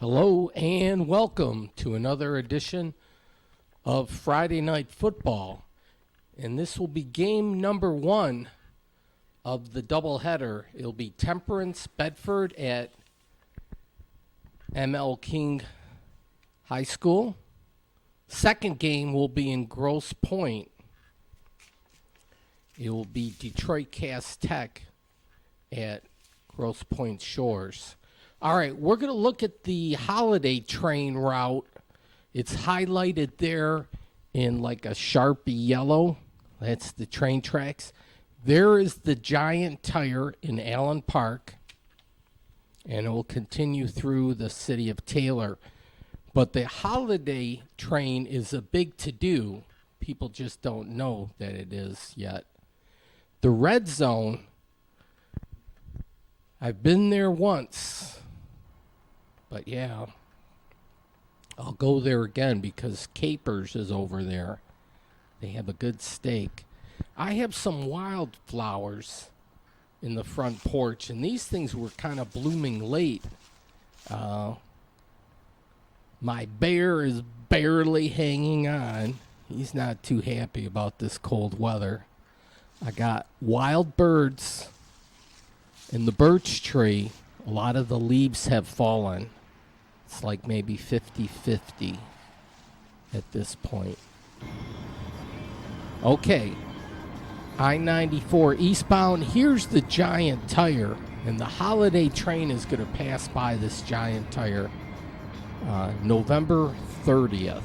Hello and welcome to another edition of Friday Night Football. And this will be game number 1 of the doubleheader. It'll be Temperance Bedford at ML King High School. Second game will be in Grosse Pointe. It will be Detroit Cass Tech at Grosse Pointe Shores. All right, we're going to look at the holiday train route. It's highlighted there in like a Sharpie yellow. That's the train tracks. There is the Giant Tire in Allen Park, and it will continue through the city of Taylor. But the holiday train is a big to-do. People just don't know that it is yet. The red zone, I've been there once. But yeah, I'll go there again because Capers is over there. They have a good steak. I have some wildflowers in the front porch, and these things were kind of blooming late. My bear is barely hanging on. He's not too happy about this cold weather. I got wild birds in the birch tree. A lot of the leaves have fallen. It's like maybe 50-50 at this point. Okay, I-94 eastbound. Here's the Giant Tire, and the holiday train is going to pass by this Giant Tire November 30th.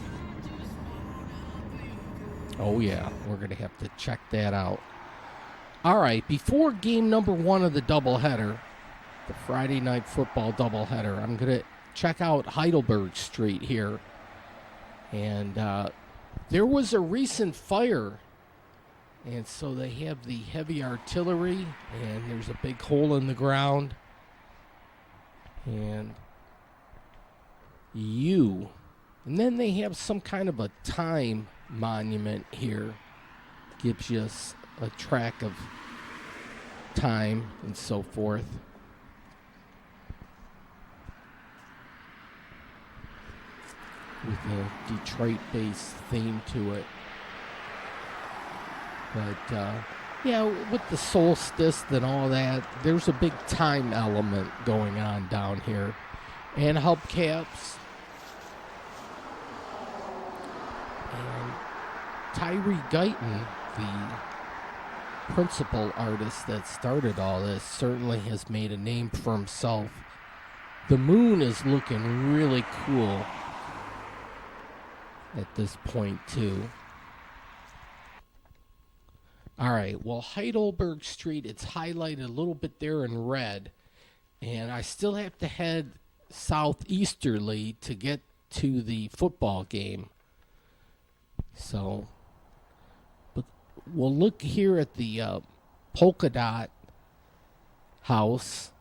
Oh yeah, we're going to have to check that out. All right, before game number 1 of the doubleheader, the Friday Night Football doubleheader, I'm going to check out Heidelberg Street here. And there was a recent fire. And so they have the heavy artillery. And there's a big hole in the ground. And And then they have some kind of a time monument here. Gives you a track of time and so forth. With a Detroit-based theme to it. But, yeah, with the solstice and all that, there's a big time element going on down here. And hubcaps. And Tyree Guyton, the principal artist that started all this, certainly has made a name for himself. The moon is looking really cool at this point too. All right, well, Heidelberg Street, it's highlighted a little bit there in red, and I still have to head southeasterly to get to the football game. So, but we'll look here at the polka dot house.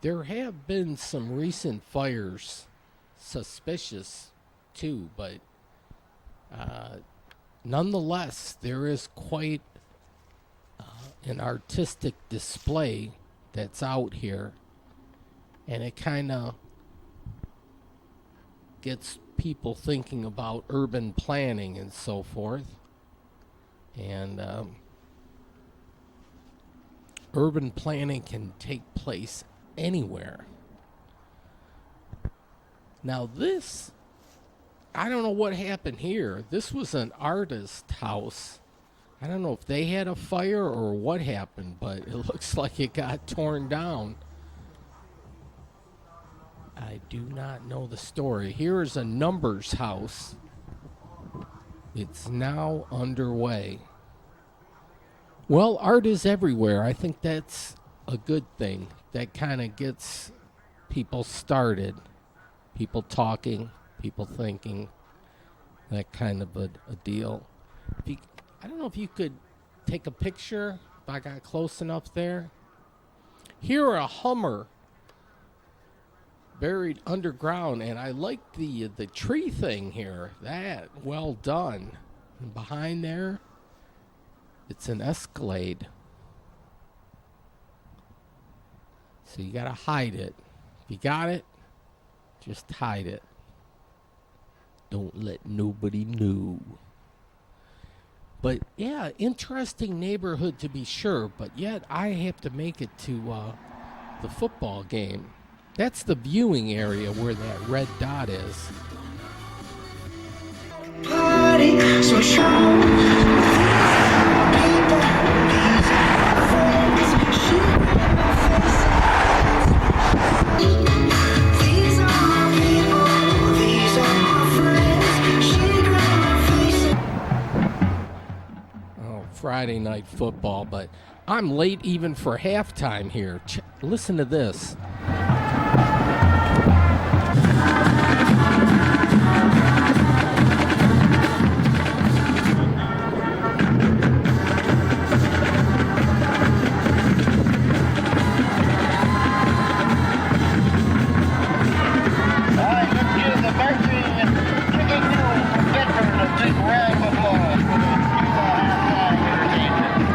There have been some recent fires, suspicious too, but nonetheless, there is quite an artistic display that's out here, and it kind of gets people thinking about urban planning and so forth. And urban planning can take place anywhere. Now this, I don't know what happened here. This was an artist house. I don't know if they had a fire or what happened, but it looks like it got torn down. I do not know the story. Here is a Numbers house. It's now underway. Well, art is everywhere. I think that's a good thing. That kind of gets people started, people talking, people thinking, that kind of a deal. I don't know if you could take a picture, if I got close enough there. Here, a Hummer buried underground, and I like the tree thing here. That, well done. And behind there, it's an Escalade. So you got to hide it. If you got it, just hide it. Don't let nobody know. But yeah, interesting neighborhood to be sure. But yet I have to make it to the football game. That's the viewing area where that red dot is. Party, so show people these are friends. She these are my people, these are my friends. She grabbed my face. Oh, Friday night football, but I'm late even for halftime here. Listen to this. Alright, let's give the Mercury Chicken Noodle from Denver a big round of applause for the halftime entertainment.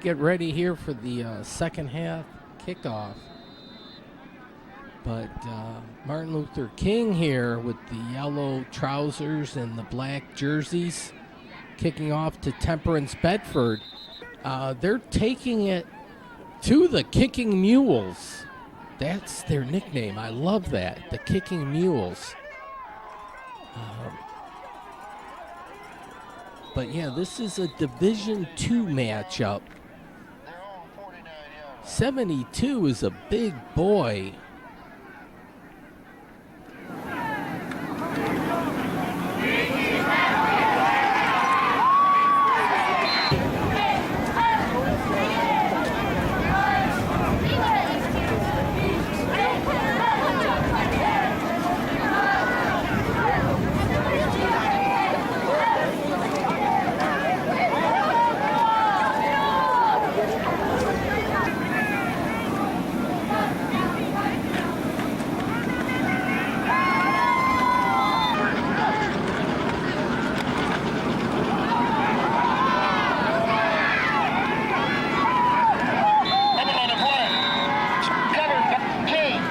get ready here for the second half kickoff. But Martin Luther King here with the yellow trousers and the black jerseys kicking off to Temperance Bedford. They're taking it to the Kicking Mules. That's their nickname. I love that, the Kicking Mules. But yeah, this is a Division II matchup. They're all 49 yards. 72 is a big boy. Coming on the play. Covered by King.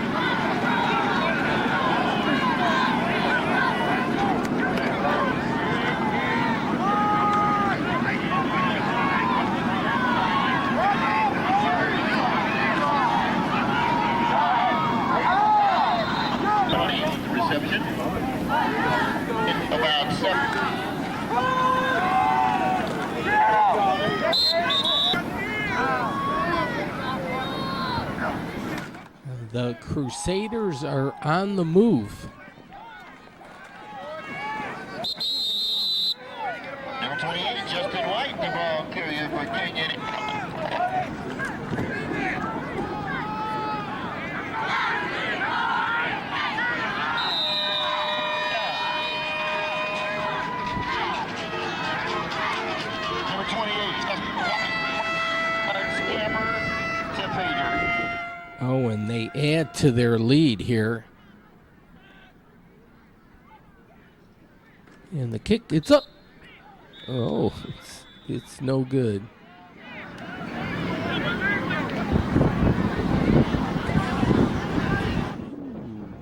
Reception. About 7. The Crusaders are on the move. Number 28, Justin White, the ball carrier for King. Number 28, Justin White, scammer to Pager. Oh, and they add to their lead here. And the kick, it's up. Oh, it's no good.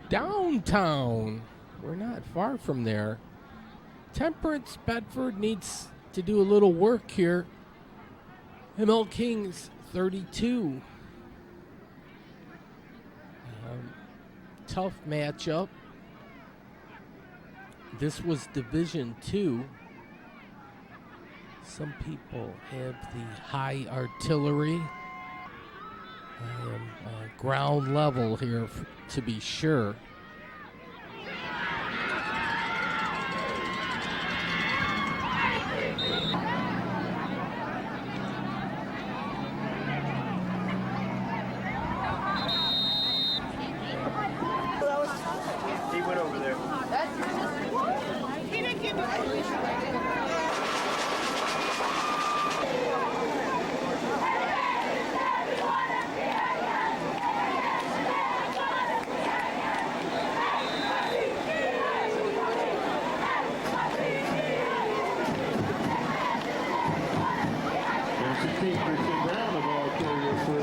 Downtown. We're not far from there. Temperance Bedford needs to do a little work here. ML Kings 32. Tough matchup. This was Division II. Some people have the high artillery. I am ground level here to be sure. He went over there. There's the keeper, Brown, the ball carrier for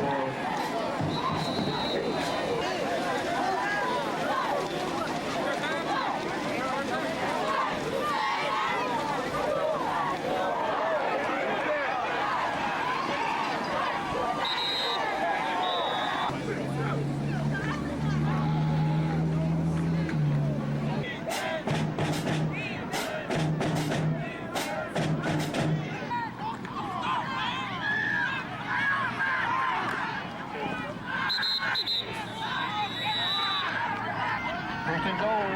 first and goal.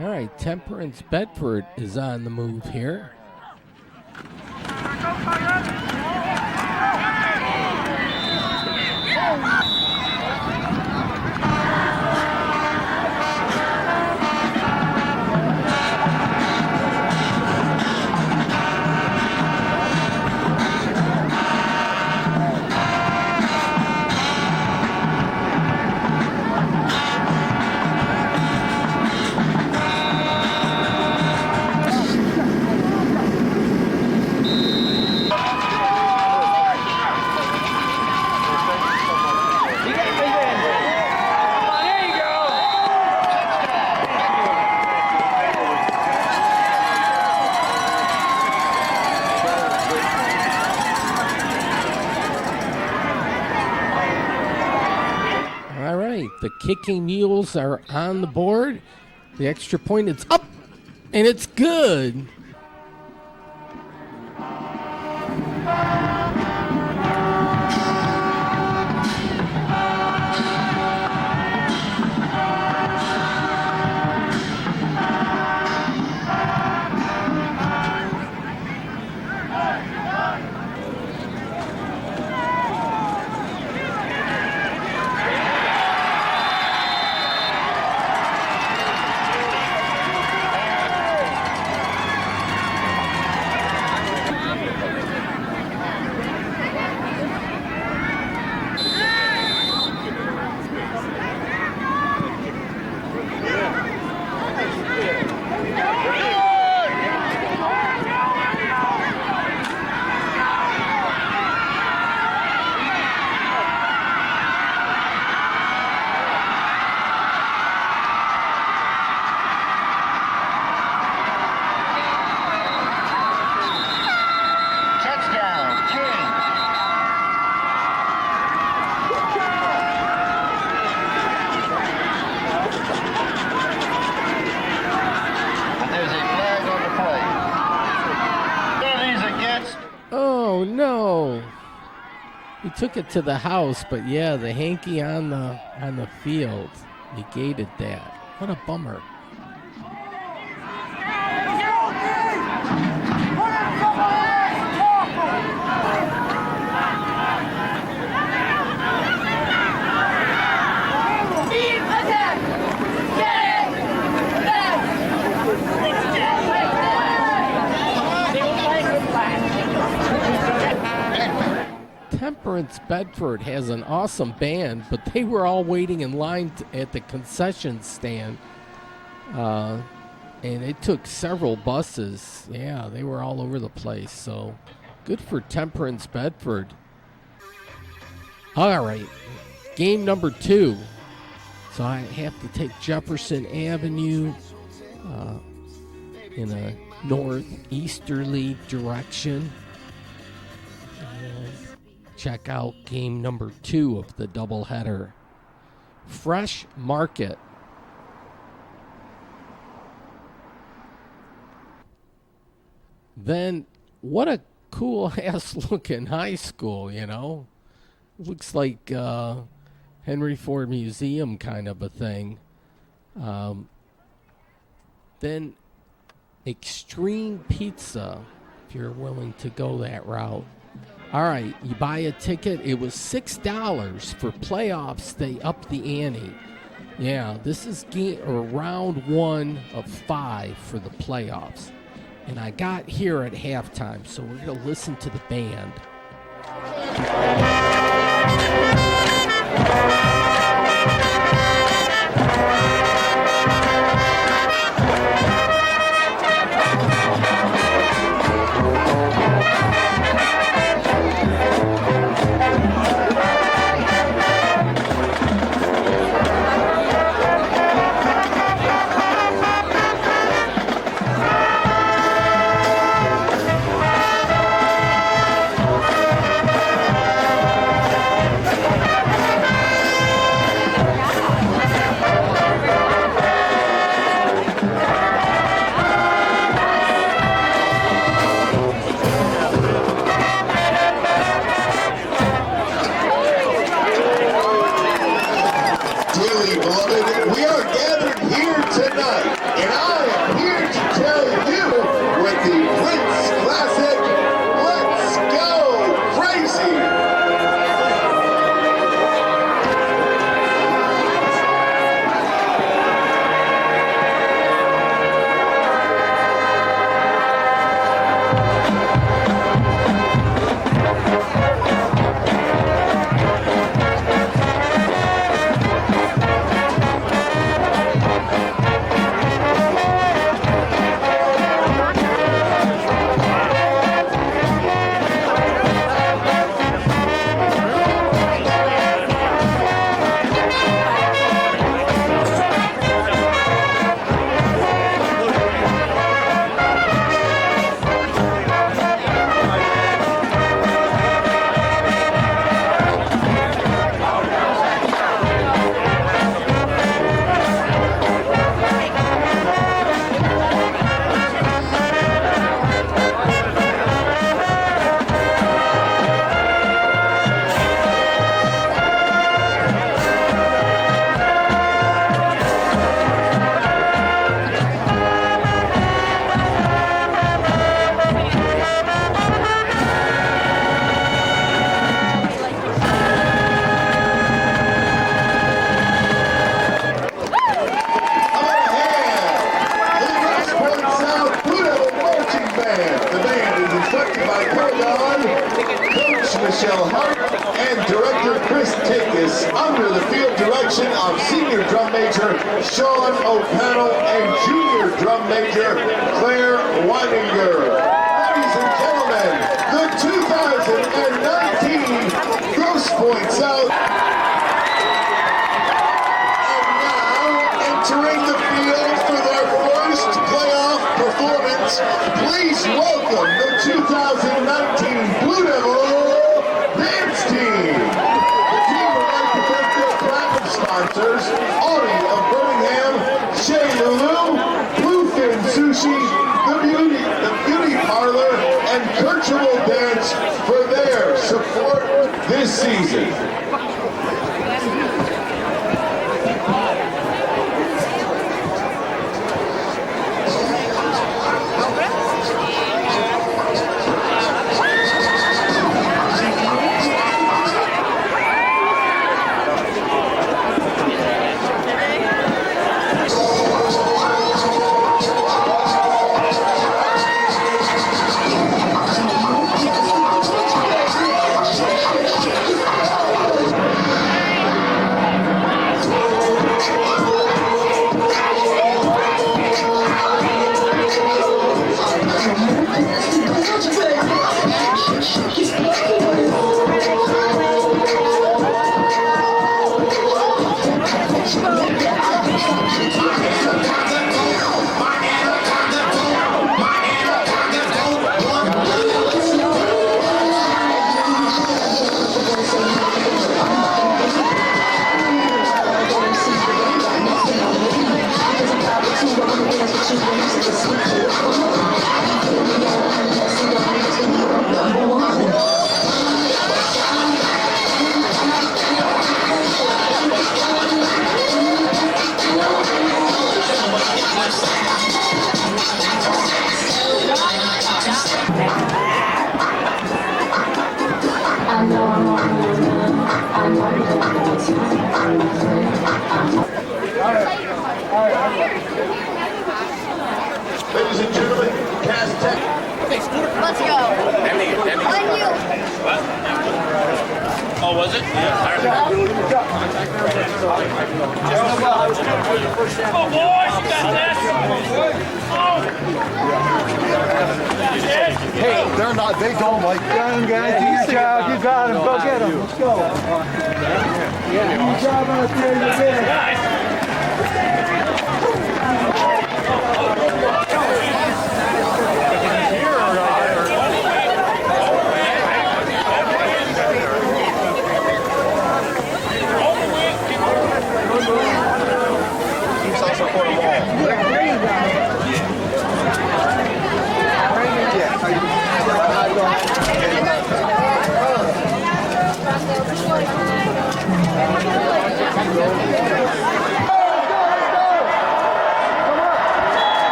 All right, Temperance Bedford is on the move here. The Kicking Mules are on the board. The extra point, it's up, and it's good. Touchdown, King. But there's a flag on the play. Penalties against. Oh no! He took it to the house, but yeah, the hanky on the field negated that. What a bummer. Temperance Bedford has an awesome band, but they were all waiting in line at the concession stand. And it took several buses. Yeah, they were all over the place. So good for Temperance Bedford. All right, game number 2. So I have to take Jefferson Avenue in a northeasterly direction. And check out game number 2 of the doubleheader. Fresh Market. Then, what a cool ass looking high school, you know? Looks like Henry Ford Museum kind of a thing. Then, Extreme Pizza, if you're willing to go that route. All right, you buy a ticket. It was $6 for playoffs. They upped the ante. Yeah, this is round 1 of 5 for the playoffs. And I got here at halftime, so we're going to listen to the band. Dearly beloved, we are gathered here tonight, and I am here to tell you with the Prince Classic, let's go crazy! take this under the field direction of Senior Drum Major Sean O'Connell and Junior Drum Major Claire Weininger. Ladies and gentlemen, the 2019 Grosse Pointe South. And now, entering the field for their first playoff performance, please welcome the 2019 Blue Devil Dance Team. The team would like to thank their platinum sponsors, Audi of Birmingham, Chez Lulu, Bluefin Sushi, the Beauty Parlor, and Kirchhoff Dance for their support this season. Ladies and gentlemen, Cast Tech. Let's go. On you. Oh, was it? Yeah. Oh, boys, you got this. Hey, they're not, they don't like Young guys, do your job. You got him. Go get him. Let's go. Good job out there. You did it.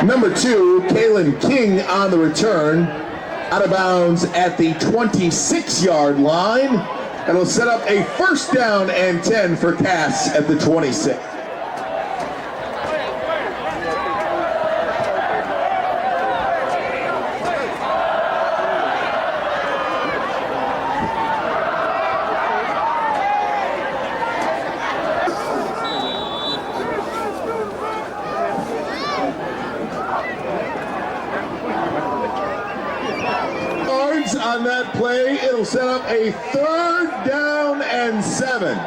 Number 2, Kalen King on the return, out of bounds at the 26-yard line. And will set up a first down and 10 for Cass at the 26. On that play, it'll set up a third down and 7.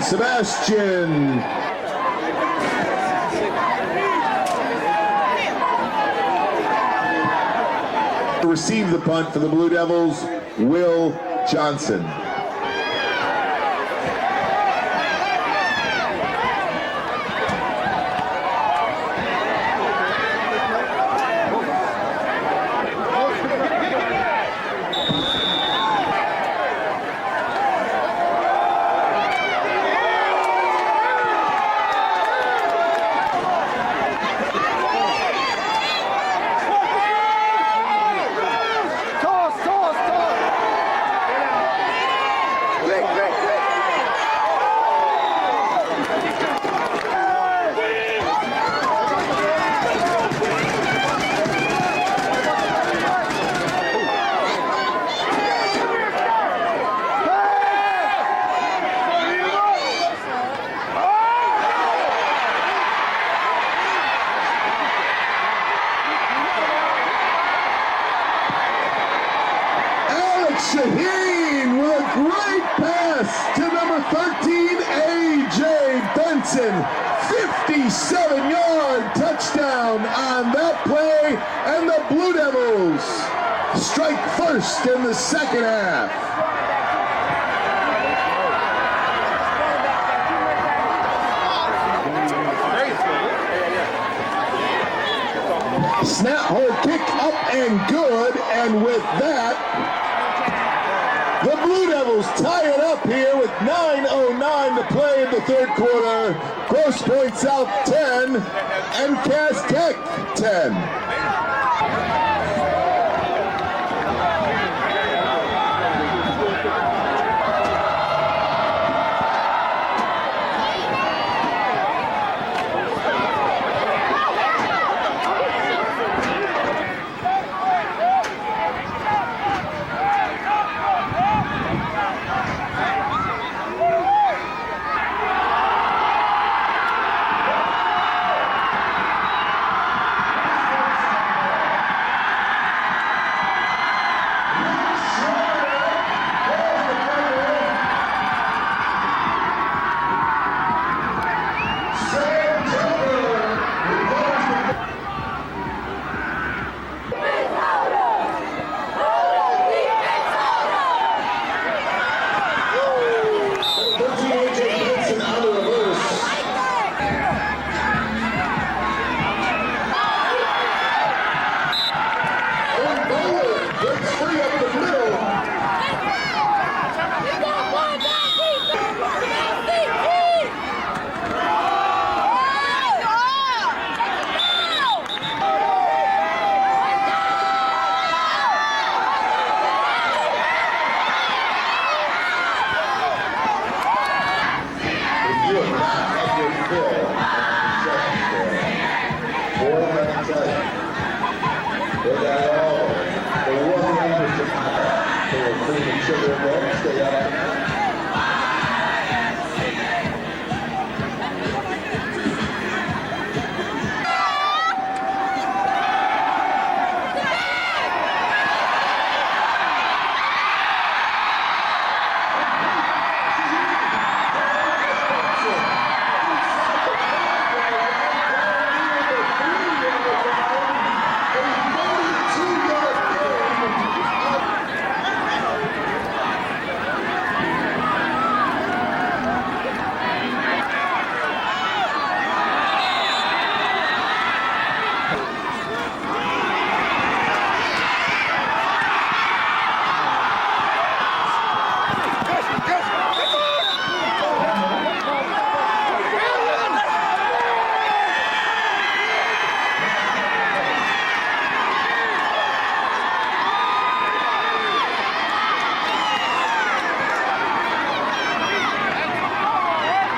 Sebastian. To receive the punt for the Blue Devils, Will Johnson. 57-yard touchdown on that play, and the Blue Devils strike first in the second half. Snap, hold, kick up and good, and with that, the Blue Devils tie it up here with 9:09 to play in the third quarter. Grosse Pointe South 10 and Cass Tech 10.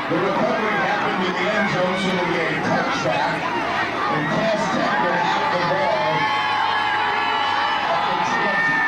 The recovery happened in the end zone, so we get a touchback, and Cass Tech will have the ball at the 20.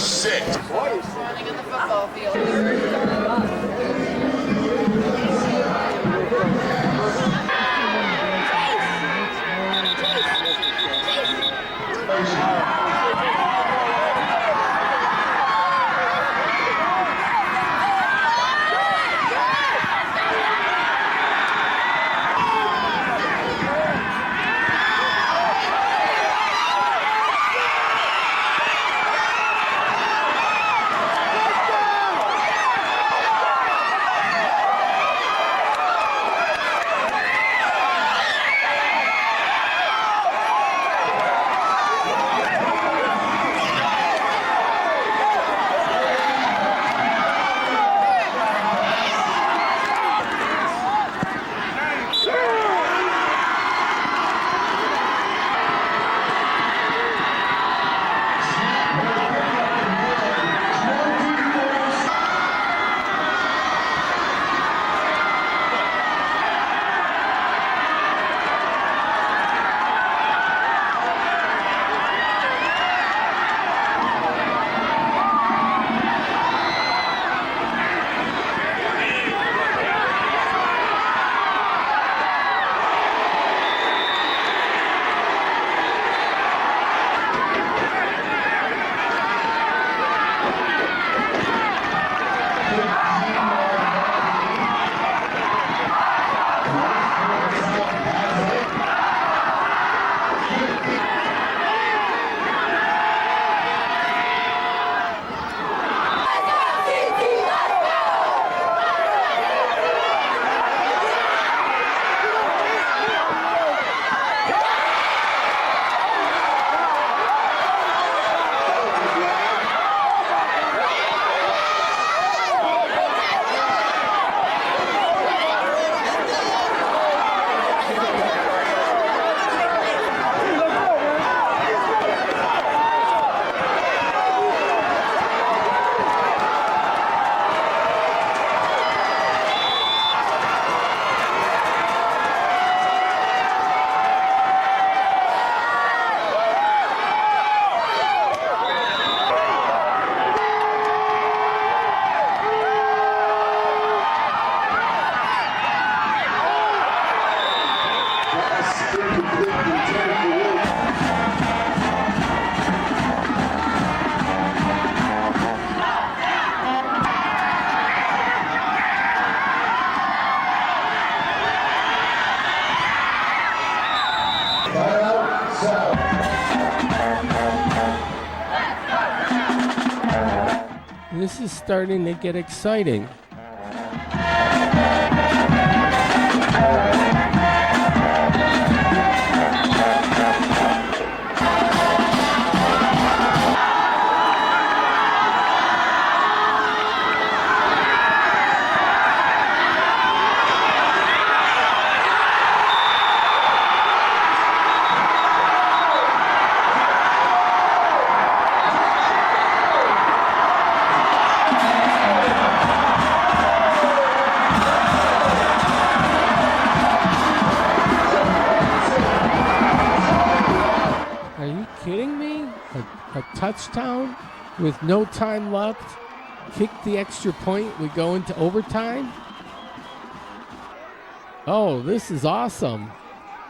6. Running in the football field. This is starting to get exciting. Are you kidding me? A touchdown with no time left. Kick the extra point. We go into overtime. Oh, this is awesome.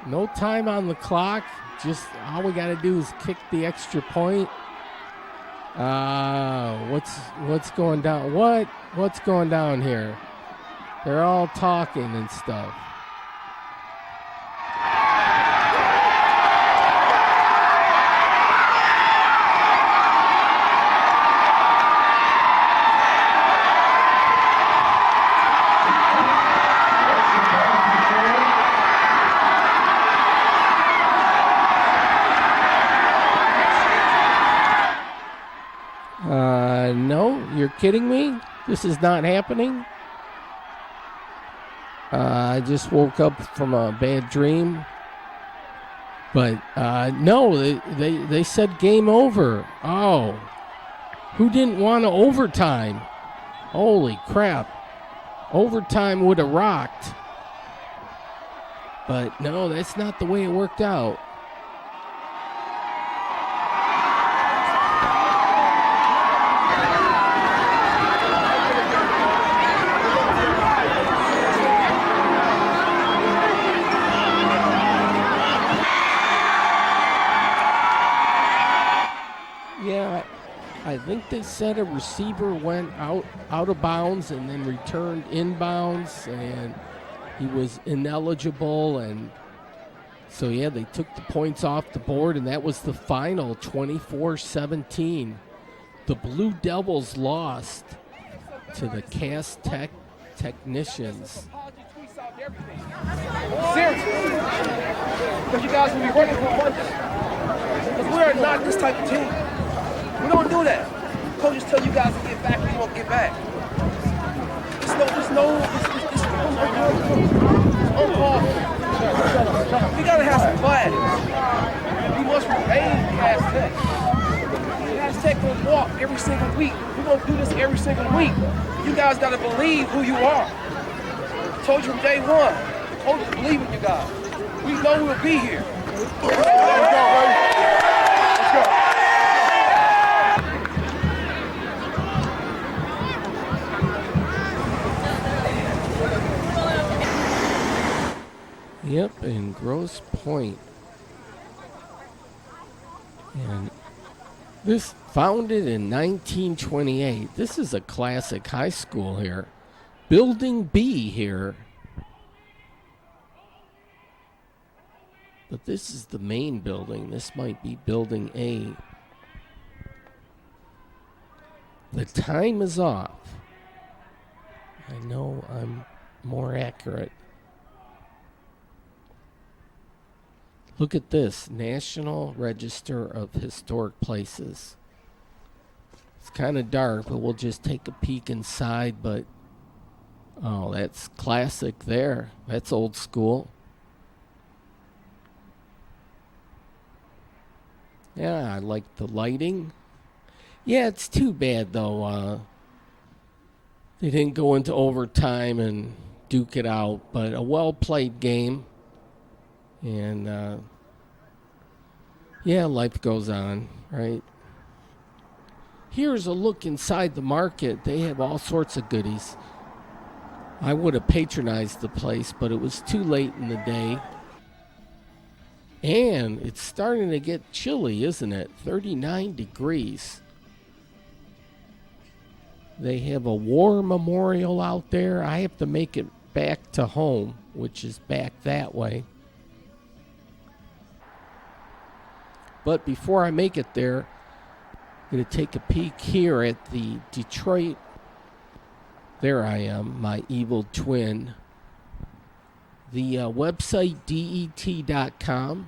No time on the clock. Just all we got to do is kick the extra point. What's going down? What's going down here? They're all talking and stuff. No, you're kidding me? This is not happening? I just woke up from a bad dream. But no, they said game over. Oh, who didn't want to overtime? Holy crap. Overtime would have rocked. But no, that's not the way it worked out. – 1 said a receiver went out of bounds and then returned inbounds, and he was ineligible, and so yeah, they took the points off the board, and that was the final, 24-17. The Blue Devils lost to the Cass Tech Technicians. Seriously. Because you guys will be working for Monday. Because we are not this type of team. We don't do that. Coaches tell you guys to get back and you won't get back. It's uncalled for. We gotta have some class. We must remain Cass Tech. Cass Tech gonna walk every single week. We're gonna do this every single week. You guys gotta believe who you are. I told you from day one. The coaches believe in you guys. We know we'll be here. Let's go. Yep, in Grosse Pointe. And this founded in 1928. This is a classic high school here. Building B here. But this is the main building. This might be Building A. The time is off. I know I'm more accurate. Look at this, National Register of Historic Places. It's kind of dark, but we'll just take a peek inside, but oh, that's classic there. That's old school. Yeah, I like the lighting. Yeah, it's too bad, though. They didn't go into overtime and duke it out, but a well-played game. And, yeah, life goes on, right? Here's a look inside the market. They have all sorts of goodies. I would have patronized the place, but it was too late in the day. And it's starting to get chilly, isn't it? 39 degrees. They have a war memorial out there. I have to make it back to home, which is back that way. But before I make it there, I'm going to take a peek here at the Detroit. There I am, my evil twin. The website, det.com,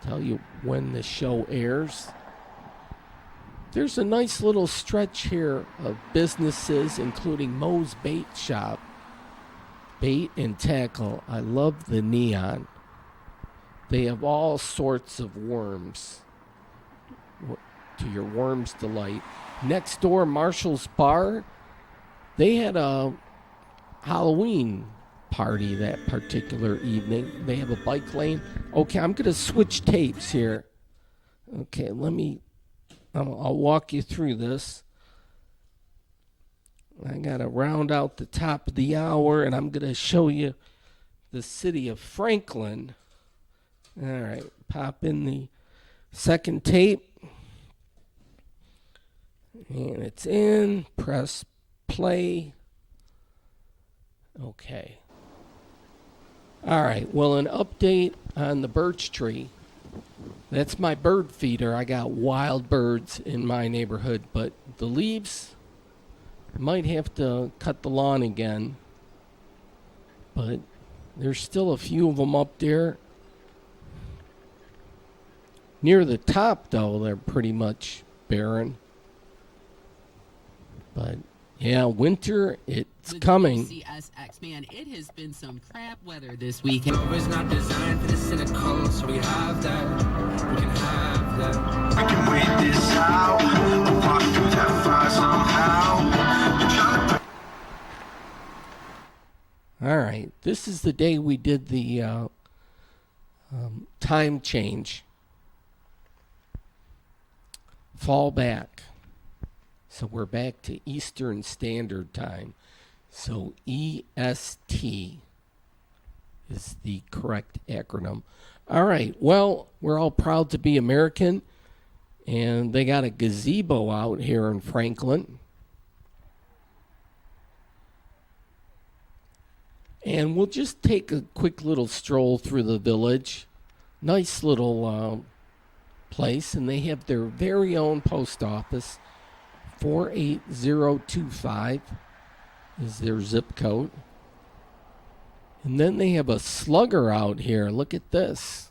tell you when the show airs. There's a nice little stretch here of businesses, including Moe's Bait Shop. Bait and tackle. I love the neon. They have all sorts of worms, to your worm's delight. Next door, Marshall's Bar. They had a Halloween party that particular evening. They have a bike lane. Okay, I'm going to switch tapes here. Okay, I'll walk you through this. I got to round out the top of the hour, and I'm going to show you the city of Franklin. All right, pop in the second tape. And it's in. Press play. Okay. All right, well, an update on the birch tree. That's my bird feeder. I got wild birds in my neighborhood, but the leaves, might have to cut the lawn again. But there's still a few of them up there. Near the top, though, they're pretty much barren. But, yeah, winter, it's coming. CSX, man, it has been some crap weather this weekend. It's not designed for the cynical, so we have that. We can have that. I can wait this out. I'll walk through that fire somehow. All right, this is the day we did the time change. Fall back. So we're back to Eastern Standard Time. So EST is the correct acronym. All right, well, we're all proud to be American. And they got a gazebo out here in Franklin. And we'll just take a quick little stroll through the village. Nice little place. And they have their very own post office. 48025 is their zip code. And then they have a slugger out here. Look at this.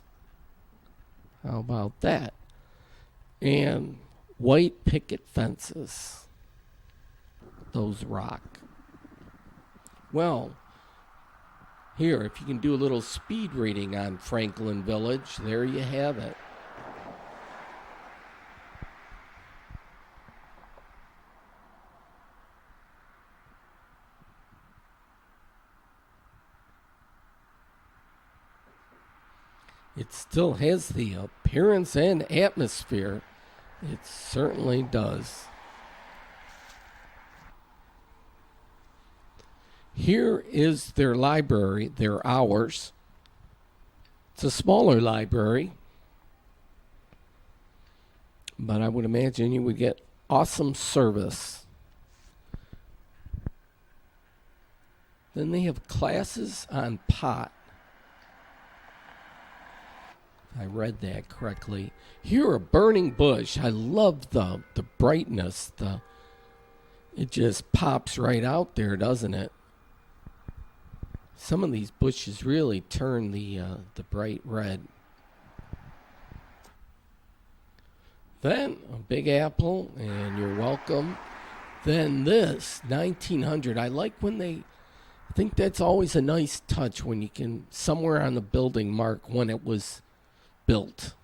How about that? And white picket fences. Those rock. Well, here, if you can do a little speed reading on Franklin Village, there you have it. It still has the appearance and atmosphere. It certainly does. Here is their library, their hours. It's a smaller library, but I would imagine you would get awesome service. Then they have classes on pot. I read that correctly. Here, a burning bush. I love the brightness. It just pops right out there, doesn't it? Some of these bushes really turn the bright red. Then a Big Apple, and you're welcome. Then this, 1900. I like when I think that's always a nice touch when you can, somewhere on the building, mark when it was built.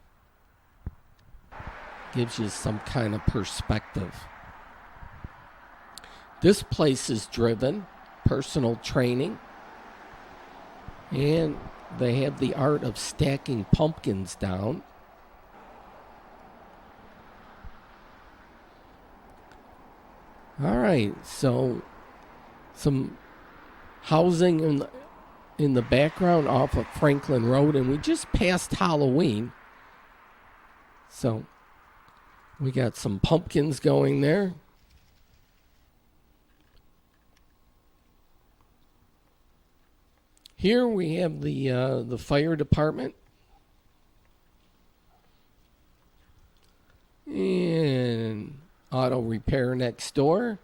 Gives you some kind of perspective. This place is driven, personal training, and they have the art of stacking pumpkins down. All right, so some housing in the background off of Franklin Road, and we just passed Halloween. So we got some pumpkins going there. Here we have the fire department. And auto repair next door.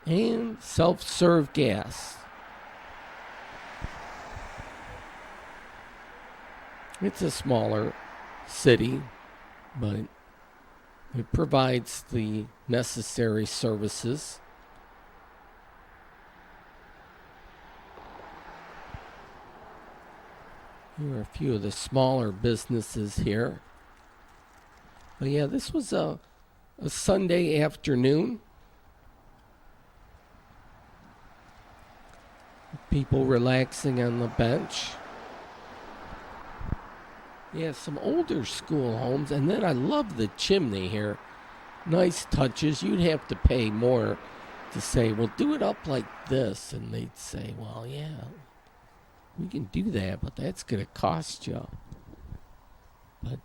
And self-serve gas. It's a smaller city, but it provides the necessary services. Here are a few of the smaller businesses here. But yeah, this was a Sunday afternoon. People relaxing on the bench. Yeah, some older school homes. And then I love the chimney here. Nice touches. You'd have to pay more to say, well, do it up like this. And they'd say, well, yeah, we can do that, but that's going to cost you. But,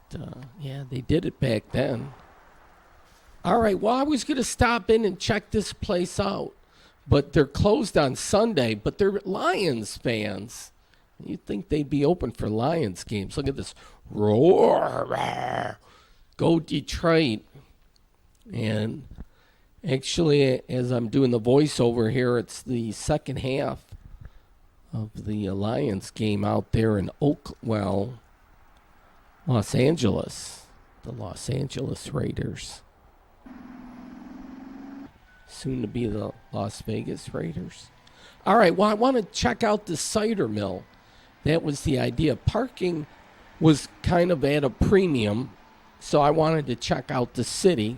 yeah, they did it back then. All right, well, I was going to stop in and check this place out. But they're closed on Sunday, but they're Lions fans. You'd think they'd be open for Lions games. Look at this. Roar! Go Detroit. And actually, as I'm doing the voiceover here, it's the second half of the Lions game out there in Los Angeles. The Los Angeles Raiders. Soon to be the Las Vegas Raiders. All right, well, I want to check out the cider mill. That was the idea. Parking was kind of at a premium, so I wanted to check out the city.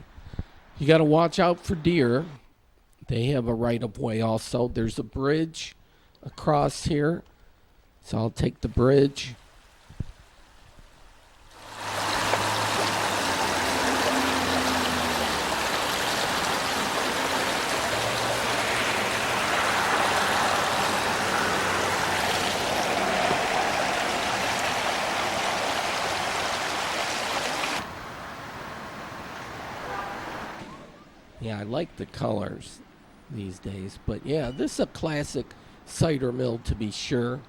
You got to watch out for deer. They have a right-of-way also. There's a bridge across here, so I'll take the bridge. Yeah, I like the colors these days. But yeah, this is a classic cider mill to be sure.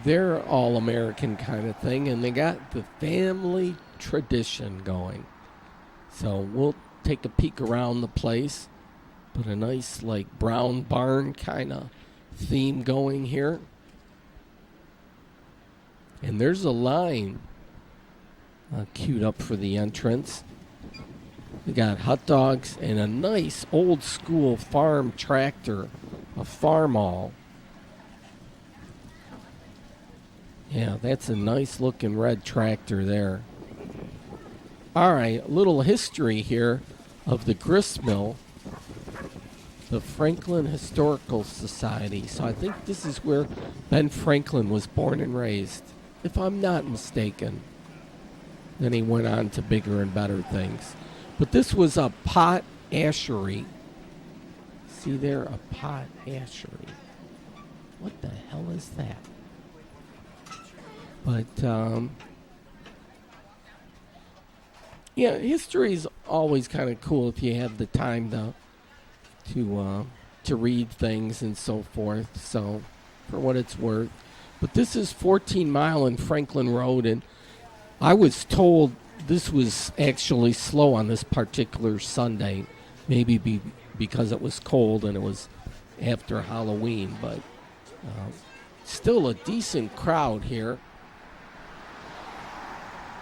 They're all American kind of thing, and they got the family tradition going. So we'll take a peek around the place. Put a nice, like, brown barn kind of theme going here. And there's a line queued up for the entrance. We got hot dogs and a nice old school farm tractor, a Farmall. Yeah, that's a nice looking red tractor there. All right, a little history here of the grist mill, the Franklin Historical Society. So I think this is where Ben Franklin was born and raised, if I'm not mistaken. Then he went on to bigger and better things. But this was a pot ashery. See there, a pot ashery. What the hell is that? But, yeah, history is always kind of cool if you have the time to read things and so forth. So, for what it's worth. But this is 14 Mile and Franklin Road, and I was told this was actually slow on this particular Sunday, maybe because it was cold and it was after Halloween, but still a decent crowd here.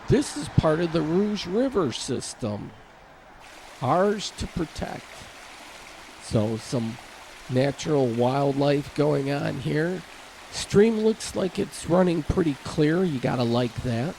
This is part of the Rouge River system, ours to protect. So some natural wildlife going on here. Stream looks like it's running pretty clear. You gotta like that.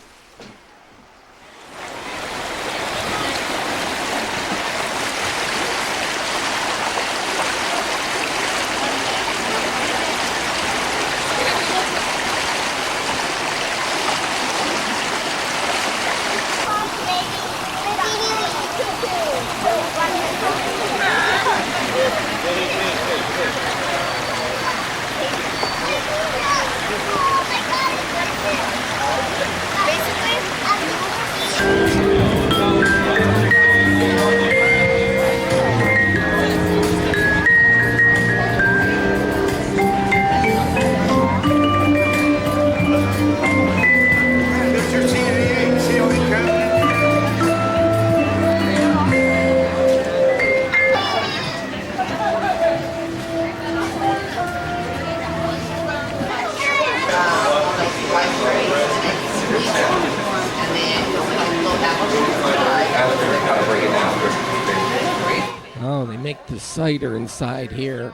Oh, they make the cider inside here.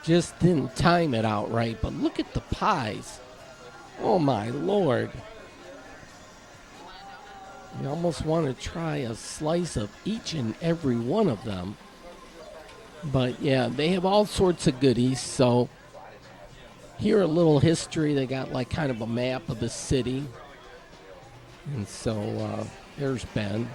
Just didn't time it out right, but look at the pies. Oh my Lord. You almost want to try a slice of each and every one of them. But yeah, they have all sorts of goodies. So here a little history. They got like kind of a map of the city. And so there's Ben.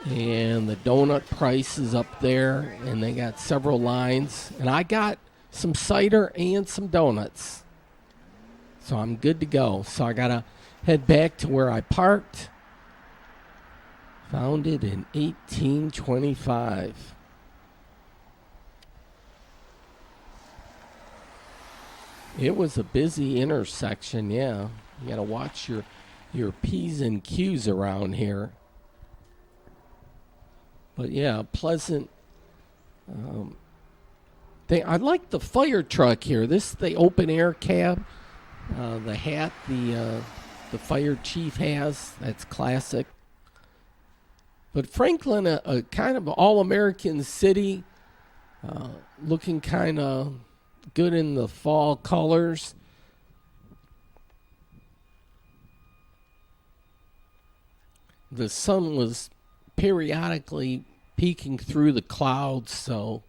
And the donut price is up there. And they got several lines. And I got some cider and some donuts. So I'm good to go. So I got to head back to where I parked. Founded in 1825. It was a busy intersection, yeah. You got to watch your P's and Q's around here. But yeah, pleasant thing. I like the fire truck here. This is the open air cab. The hat the fire chief has, that's classic. But Franklin, a kind of all-American city, looking kind of good in the fall colors. The sun was periodically peeking through the clouds, so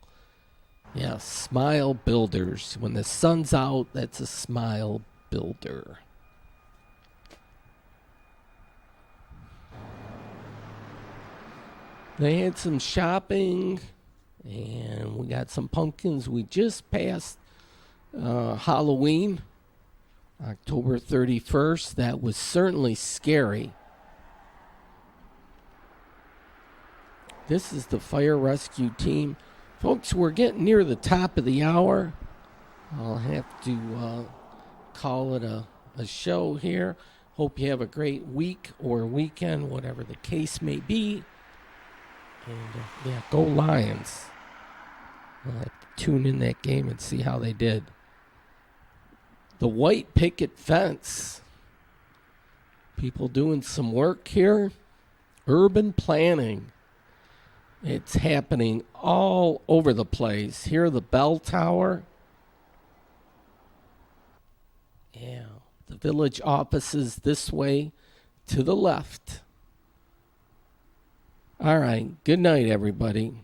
yeah, smile builders. When the sun's out, that's a smile builder. They had some shopping, and we got some pumpkins. We just passed Halloween, October 31st. That was certainly scary. This is the fire rescue team. Folks, we're getting near the top of the hour. I'll have to call it a show here. Hope you have a great week or weekend, whatever the case may be. And yeah, go Lions. I'll have to tune in that game and see how they did. The white picket fence. People doing some work here. Urban planning. It's happening all over the place. Here, the bell tower. Yeah, the village offices this way to the left. All right, good night, everybody.